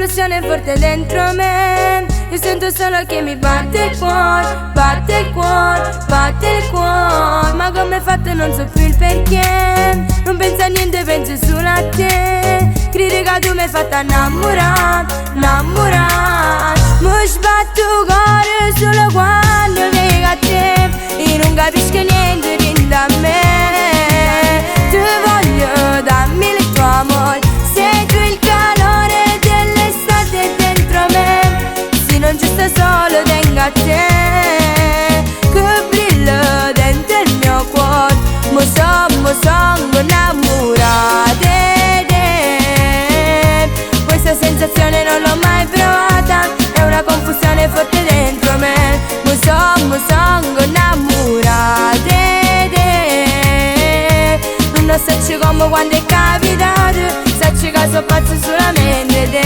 passione forte dentro me. Io sento solo che mi batte il cuore, batte il cuore, batte il cuore. Ma come hai fatto non so più il perché. Non penso a niente, penso solo a te. Credi che tu mi hai fatto innamorare, innamorare. Mi sbatto il cuore solo quando vengo a te. E non capisco niente dentro a me. Ti voglio, dammi il tuo amore. Sei tu il calore dell'estate dentro me. Se non ci sta solo tengo a te, che brilla dentro il mio cuore. Mo sono innamorata di te. Questa sensazione non l'ho mai provata. È una confusione forte dentro me. Mo sono innamorata di te. Non so come quando è capitato. Sacci che sono pazzo solamente te.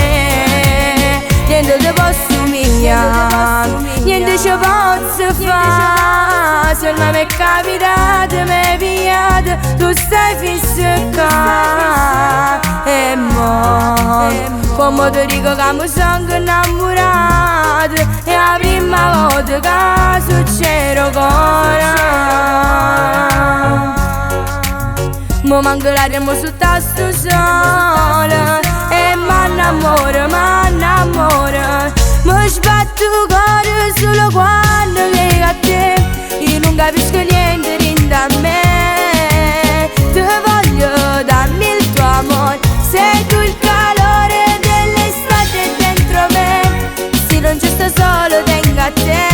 Niente ti posso umiliare, niente ci posso fare. Se non mi è capitato, mi è pigliato, tu stai fisso qua. E mo, come ti dico che mi sono innamorato. È la prima volta che succede ancora. Mo manco l'aria, mo sul tasto sole. E m'annamoro, m'annamoro. Mi sbatto il cuore solo quando vengo a te. Io non capisco niente dentro a me. Ti voglio, dammi il tuo amore. Sei tu il calore dell'estate dentro me. Se non ci sto solo tengo a te,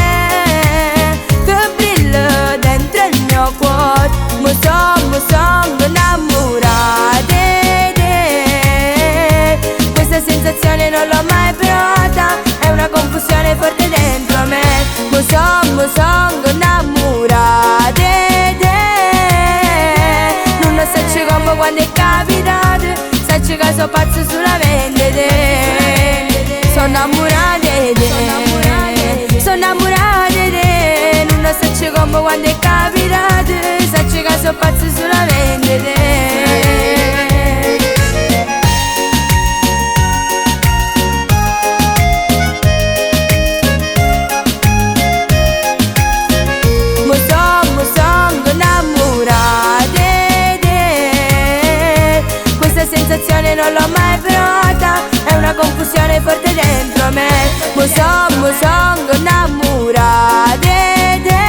che brilla dentro il mio cuore. Mo sono innamorata di te. Questa sensazione non l'ho mai provata. È una confusione forte dentro me. Mo sono innamorata di te. Non so come quando è capitato. Sacci che sono pazzo solamente te. Sono innamorata di te. Sono innamorata di te. Non so come quando è capitato. Sacci che sono pazzo solamente te. Sensazione non l'ho mai provata. È una confusione forte dentro me. Mo sono innamorata di te.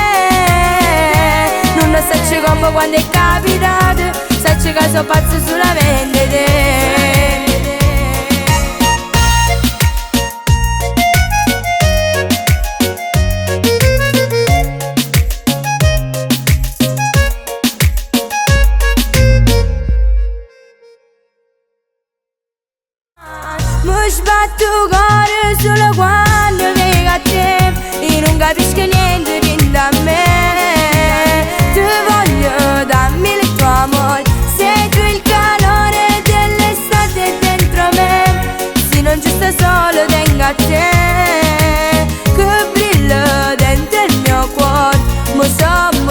Non so come quando è capitato. Sacci che sono pazzo solamente te. Mi sbatto il cuore solo quando vengo a te. E non capisco niente dentro a me. Ti voglio, dammi il tuo amore. Sei tu il calore dell'estate dentro me. Se non ci sto solo tengo a te, che brilla dentro il mio cuore. Mo sono